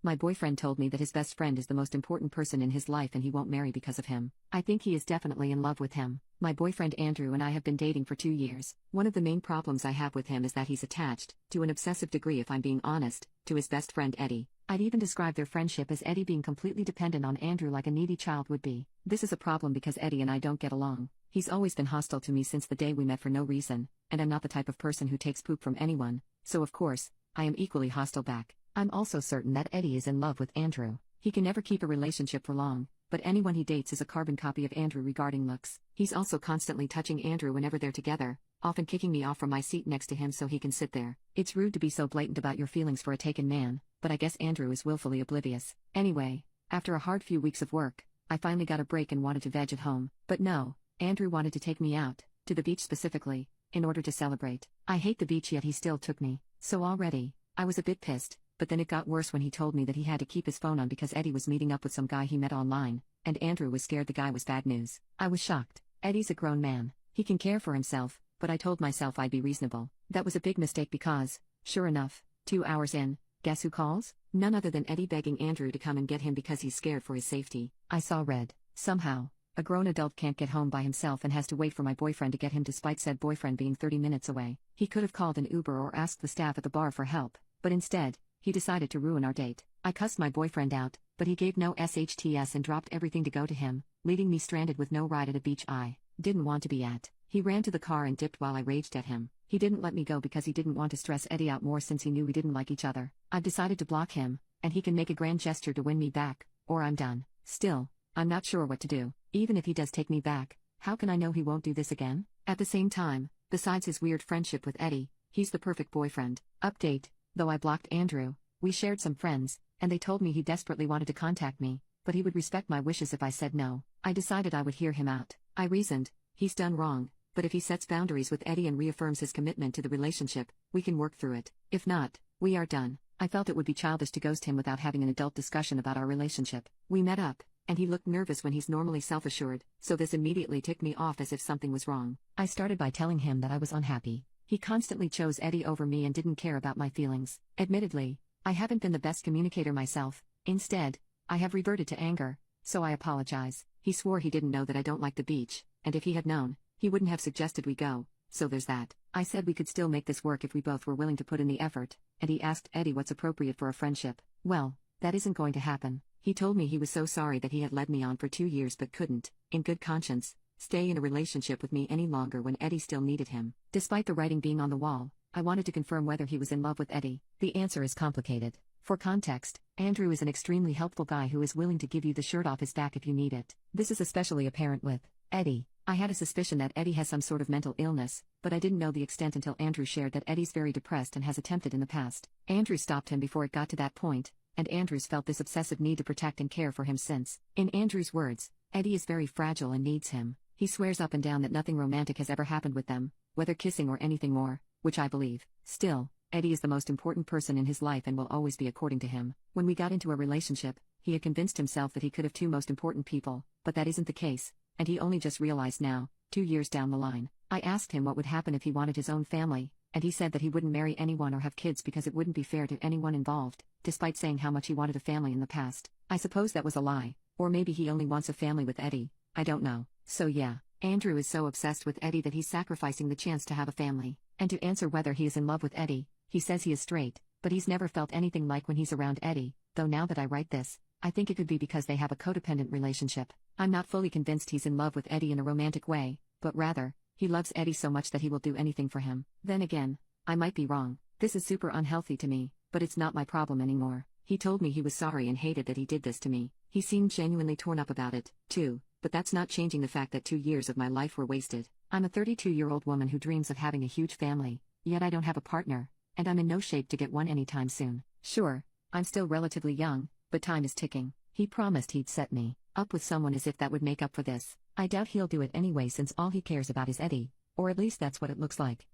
My boyfriend told me that his best friend is the most important person in his life and he won't marry because of him. I think he is definitely in love with him. My boyfriend Andrew and I have been dating for 2 years. One of the main problems I have with him is that he's attached, to an obsessive degree if I'm being honest, to his best friend Eddie. I'd even describe their friendship as Eddie being completely dependent on Andrew like a needy child would be. This is a problem because Eddie and I don't get along. He's always been hostile to me since the day we met for no reason, and I'm not the type of person who takes poop from anyone, so of course, I am equally hostile back. I'm also certain that Eddie is in love with Andrew. He can never keep a relationship for long, but anyone he dates is a carbon copy of Andrew regarding looks. He's also constantly touching Andrew whenever they're together, often kicking me off from my seat next to him so he can sit there. It's rude to be so blatant about your feelings for a taken man, but I guess Andrew is willfully oblivious. Anyway, after a hard few weeks of work, I finally got a break and wanted to veg at home. But no, Andrew wanted to take me out, to the beach specifically, in order to celebrate. I hate the beach yet he still took me. So already, I was a bit pissed. But then it got worse when he told me that he had to keep his phone on because Eddie was meeting up with some guy he met online, and Andrew was scared the guy was bad news. I was shocked. Eddie's a grown man. He can care for himself, but I told myself I'd be reasonable. That was a big mistake because, sure enough, 2 hours in, guess who calls? None other than Eddie begging Andrew to come and get him because he's scared for his safety. I saw red. Somehow, a grown adult can't get home by himself and has to wait for my boyfriend to get him despite said boyfriend being 30 minutes away. He could have called an Uber or asked the staff at the bar for help, but instead, he decided to ruin our date. I cussed my boyfriend out, but he gave no SHTS and dropped everything to go to him, leaving me stranded with no ride at a beach I didn't want to be at. He ran to the car and dipped while I raged at him. He didn't let me go because he didn't want to stress Eddie out more since he knew we didn't like each other. I've decided to block him, and he can make a grand gesture to win me back, or I'm done. Still, I'm not sure what to do. Even if he does take me back, how can I know he won't do this again? At the same time, besides his weird friendship with Eddie, he's the perfect boyfriend. Update. Though I blocked Andrew, we shared some friends, and they told me he desperately wanted to contact me, but he would respect my wishes if I said no. I decided I would hear him out. I reasoned, he's done wrong, but if he sets boundaries with Eddie and reaffirms his commitment to the relationship, we can work through it. If not, we are done. I felt it would be childish to ghost him without having an adult discussion about our relationship. We met up, and he looked nervous when he's normally self-assured, so this immediately ticked me off as if something was wrong. I started by telling him that I was unhappy. He constantly chose Eddie over me and didn't care about my feelings. Admittedly, I haven't been the best communicator myself. Instead, I have reverted to anger, so I apologize. He swore he didn't know that I don't like the beach, and if he had known, he wouldn't have suggested we go, so there's that. I said we could still make this work if we both were willing to put in the effort, and he asked Eddie what's appropriate for a friendship. Well, that isn't going to happen. He told me he was so sorry that he had led me on for 2 years but couldn't, in good conscience, stay in a relationship with me any longer when Eddie still needed him. Despite the writing being on the wall, I wanted to confirm whether he was in love with Eddie. The answer is complicated. For context, Andrew is an extremely helpful guy who is willing to give you the shirt off his back if you need it. This is especially apparent with Eddie. I had a suspicion that Eddie has some sort of mental illness, but I didn't know the extent until Andrew shared that Eddie's very depressed and has attempted in the past. Andrew stopped him before it got to that point, and Andrew's felt this obsessive need to protect and care for him since. In Andrew's words, Eddie is very fragile and needs him. He swears up and down that nothing romantic has ever happened with them, whether kissing or anything more, which I believe. Still, Eddie is the most important person in his life and will always be according to him. When we got into a relationship, he had convinced himself that he could have 2 most important people, but that isn't the case, and he only just realized now, 2 years down the line. I asked him what would happen if he wanted his own family, and he said that he wouldn't marry anyone or have kids because it wouldn't be fair to anyone involved, despite saying how much he wanted a family in the past. I suppose that was a lie, or maybe he only wants a family with Eddie, I don't know. So yeah, Andrew is so obsessed with Eddie that he's sacrificing the chance to have a family. And to answer whether he is in love with Eddie, he says he is straight, but he's never felt anything like when he's around Eddie, though now that I write this, I think it could be because they have a codependent relationship. I'm not fully convinced he's in love with Eddie in a romantic way, but rather, he loves Eddie so much that he will do anything for him. Then again, I might be wrong. This is super unhealthy to me, but it's not my problem anymore. He told me he was sorry and hated that he did this to me. He seemed genuinely torn up about it, too, but that's not changing the fact that 2 years of my life were wasted. I'm a 32-year-old woman who dreams of having a huge family, yet I don't have a partner, and I'm in no shape to get one anytime soon. Sure, I'm still relatively young, but time is ticking. He promised he'd set me up with someone as if that would make up for this. I doubt he'll do it anyway since all he cares about is Eddie, or at least that's what it looks like.